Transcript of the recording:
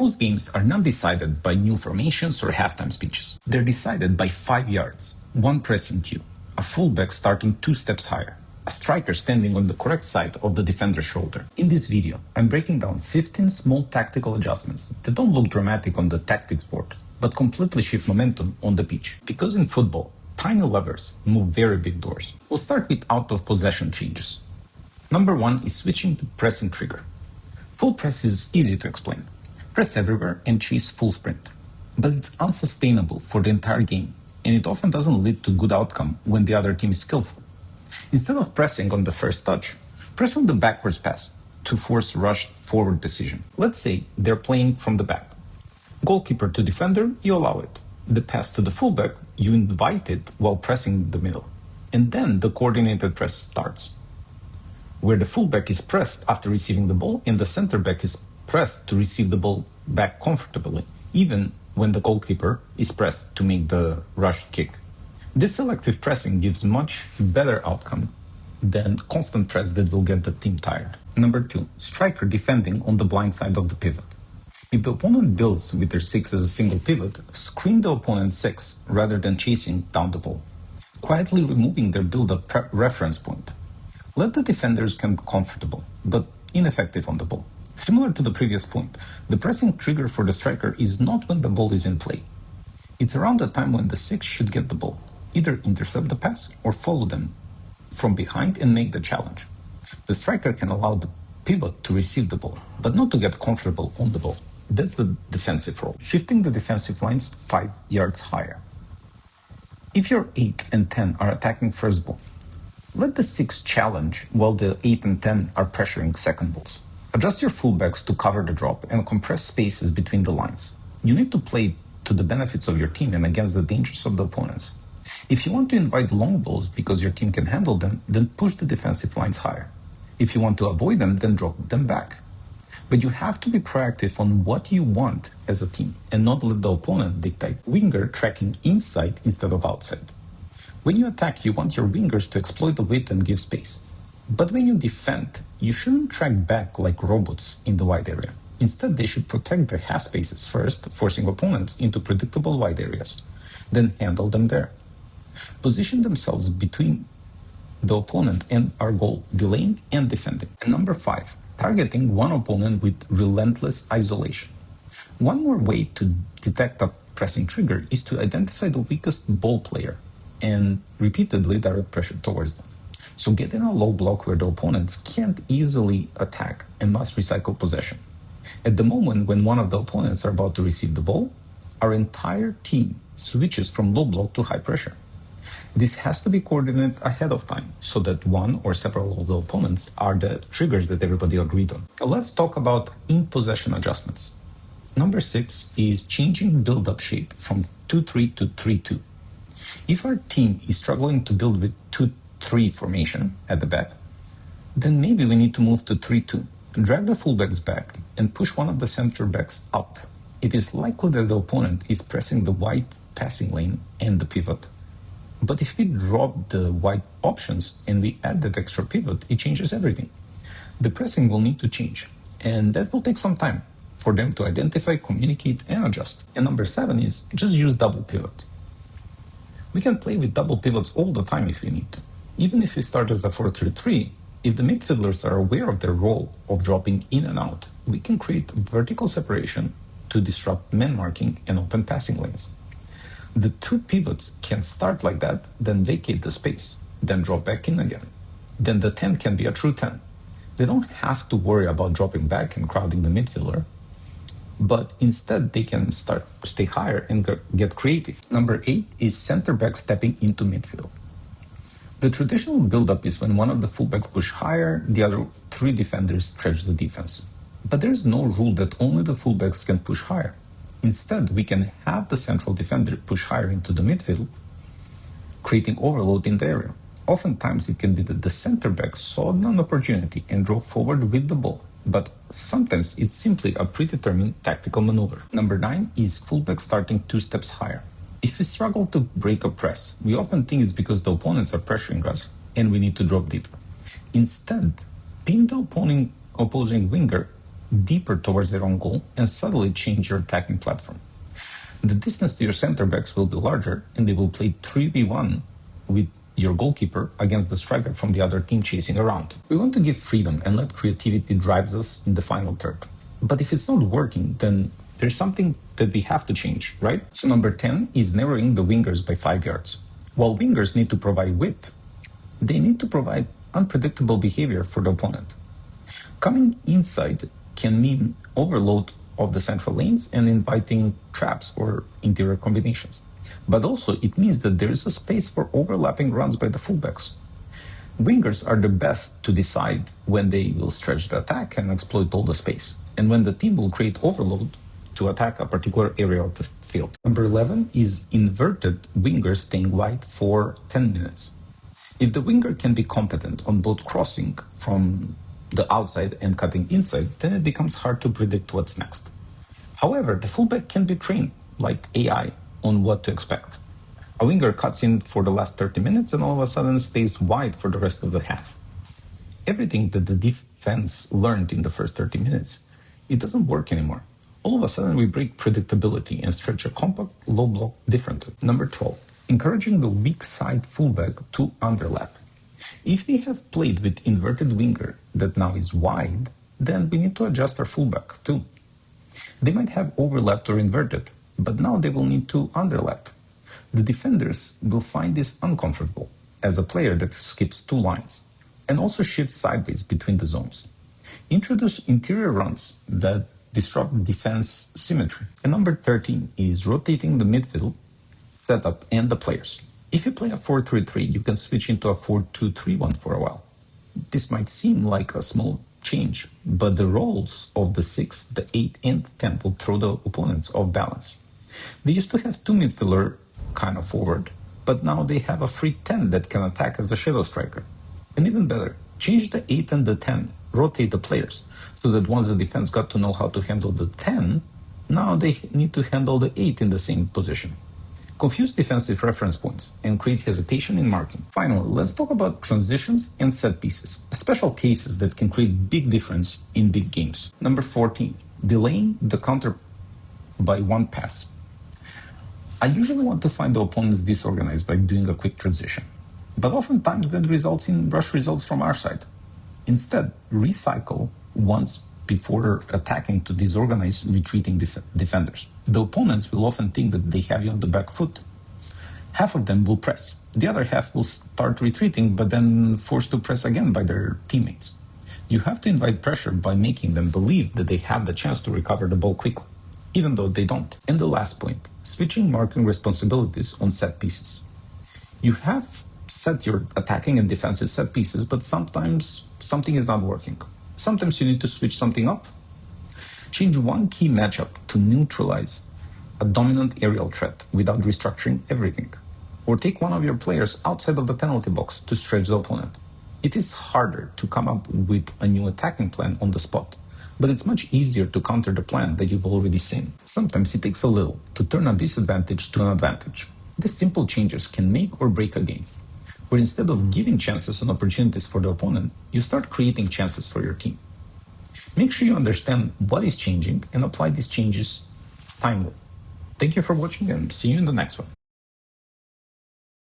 Most games are not decided by new formations or halftime speeches. They're decided by 5 yards, one pressing cue, a fullback starting 2 steps higher, a striker standing on the correct side of the defender's shoulder. In this video, I'm breaking down 15 small tactical adjustments that don't look dramatic on the tactics board, but completely shift momentum on the pitch. Because in football, tiny levers move very big doors. We'll start with out-of-possession changes. Number 1 is switching to pressing trigger. Full press is easy to explain. Press everywhere and chase full sprint. But it's unsustainable for the entire game, and it often doesn't lead to good outcome when the other team is skillful. Instead of pressing on the first touch, press on the backwards pass to force rushed forward decision. Let's say they're playing from the back. Goalkeeper to defender, you allow it. The pass to the fullback, you invite it while pressing the middle. And then the coordinated press starts, where the fullback is pressed after receiving the ball and the center back is pressed to receive the ball back comfortably, even when the goalkeeper is pressed to make the rush kick. This selective pressing gives much better outcome than constant press that will get the team tired. Number 2, striker defending on the blind side of the pivot. If the opponent builds with their 6 as a single pivot, screen the opponent's 6 rather than chasing down the ball, quietly removing their build-up reference point. Let the defenders come comfortable, but ineffective on the ball. Similar to the previous point, the pressing trigger for the striker is not when the ball is in play. It's around the time when the 6 should get the ball, either intercept the pass or follow them from behind and make the challenge. The striker can allow the pivot to receive the ball, but not to get comfortable on the ball. That's the defensive role, shifting the defensive lines 5 yards higher. If your 8 and 10 are attacking first ball, let the 6 challenge while the 8 and 10 are pressuring second balls. Adjust your fullbacks to cover the drop and compress spaces between the lines. You need to play to the benefits of your team and against the dangers of the opponents. If you want to invite long balls because your team can handle them, then push the defensive lines higher. If you want to avoid them, then drop them back. But you have to be proactive on what you want as a team and not let the opponent dictate. Winger tracking inside instead of outside. When you attack, you want your wingers to exploit the width and give space. But when you defend, you shouldn't track back like robots in the wide area. Instead, they should protect their half spaces first, forcing opponents into predictable wide areas, then handle them there. Position themselves between the opponent and our goal, delaying and defending. And number 5, targeting one opponent with relentless isolation. One more way to detect a pressing trigger is to identify the weakest ball player and repeatedly direct pressure towards them. So get in a low block where the opponents can't easily attack and must recycle possession. At the moment when one of the opponents are about to receive the ball, our entire team switches from low block to high pressure. This has to be coordinated ahead of time so that one or several of the opponents are the triggers that everybody agreed on. Let's talk about in-possession adjustments. Number 6 is changing build-up shape from 2-3 to 3-2. If our team is struggling to build with 2-3 formation at the back, then maybe we need to move to 3-2. Drag the fullbacks back and push one of the center backs up. It is likely that the opponent is pressing the wide passing lane and the pivot. But if we drop the wide options and we add that extra pivot, it changes everything. The pressing will need to change, and that will take some time for them to identify, communicate, and adjust. And number 7 is just use double pivot. We can play with double pivots all the time if we need to. Even if we start as a 4-3-3, if the midfielders are aware of their role of dropping in and out, we can create vertical separation to disrupt man marking and open passing lanes. The 2 pivots can start like that, then vacate the space, then drop back in again. Then the 10 can be a true 10. They don't have to worry about dropping back and crowding the midfielder, but instead they can stay higher and get creative. Number 8 is centerback stepping into midfield. The traditional build-up is when one of the fullbacks push higher, the other 3 defenders stretch the defense. But there's no rule that only the fullbacks can push higher. Instead, we can have the central defender push higher into the midfield, creating overload in the area. Oftentimes, it can be that the center back saw an opportunity and drove forward with the ball, but sometimes it's simply a predetermined tactical maneuver. Number 9 is fullback starting 2 steps higher. If we struggle to break a press, we often think it's because the opponents are pressuring us and we need to drop deep. Instead, pin the opposing winger deeper towards their own goal, and subtly change your attacking platform. The distance to your center backs will be larger, and they will play 3v1 with your goalkeeper against the striker from the other team chasing around. We want to give freedom and let creativity drive us in the final third. But if it's not working, then there's something that we have to change, right? So number 10 is narrowing the wingers by 5 yards. While wingers need to provide width, they need to provide unpredictable behavior for the opponent. Coming inside can mean overload of the central lanes and inviting traps or interior combinations. But also it means that there is a space for overlapping runs by the fullbacks. Wingers are the best to decide when they will stretch the attack and exploit all the space, and when the team will create overload to attack a particular area of the field. Number 11 is inverted wingers staying wide for 10 minutes. If the winger can be competent on both crossing from the outside and cutting inside, then it becomes hard to predict what's next. However, the fullback can be trained, like AI, on what to expect. A winger cuts in for the last 30 minutes and all of a sudden stays wide for the rest of the half. Everything that the defense learned in the first 30 minutes, it doesn't work anymore. All of a sudden we break predictability and stretch a compact low block differently. Number 12, encouraging the weak side fullback to underlap. If we have played with inverted winger that now is wide, then we need to adjust our fullback too. They might have overlapped or inverted, but now they will need to underlap. The defenders will find this uncomfortable as a player that skips 2 lines and also shifts sideways between the zones. Introduce interior runs that disrupt defense symmetry. And number 13 is rotating the midfield setup and the players. If you play a 4-3-3, you can switch into a 4-2-3-1 for a while. This might seem like a small change, but the roles of the 6, the 8, and 10 will throw the opponents off balance. They used to have 2 midfielder kind of forward, but now they have a free 10 that can attack as a shadow striker. And even better, change the 8 and the 10, rotate the players, so that once the defense got to know how to handle the 10, now they need to handle the 8 in the same position. Confuse defensive reference points and create hesitation in marking. Finally, let's talk about transitions and set pieces, special cases that can create big difference in big games. Number 14, delaying the counter by 1 pass. I usually want to find the opponents disorganized by doing a quick transition, but oftentimes that results in rush results from our side. Instead, recycle once before attacking to disorganize retreating defenders. The opponents will often think that they have you on the back foot. Half of them will press. The other half will start retreating, but then forced to press again by their teammates. You have to invite pressure by making them believe that they have the chance to recover the ball quickly, even though they don't. And the last point, switching marking responsibilities on set pieces. You have set your attacking and defensive set pieces, but sometimes something is not working. Sometimes you need to switch something up. Change one key matchup to neutralize a dominant aerial threat without restructuring everything. Or take one of your players outside of the penalty box to stretch the opponent. It is harder to come up with a new attacking plan on the spot, but it's much easier to counter the plan that you've already seen. Sometimes it takes a little to turn a disadvantage to an advantage. These simple changes can make or break a game, where instead of giving chances and opportunities for the opponent, you start creating chances for your team. Make sure you understand what is changing and apply these changes timely. Thank you for watching and see you in the next one.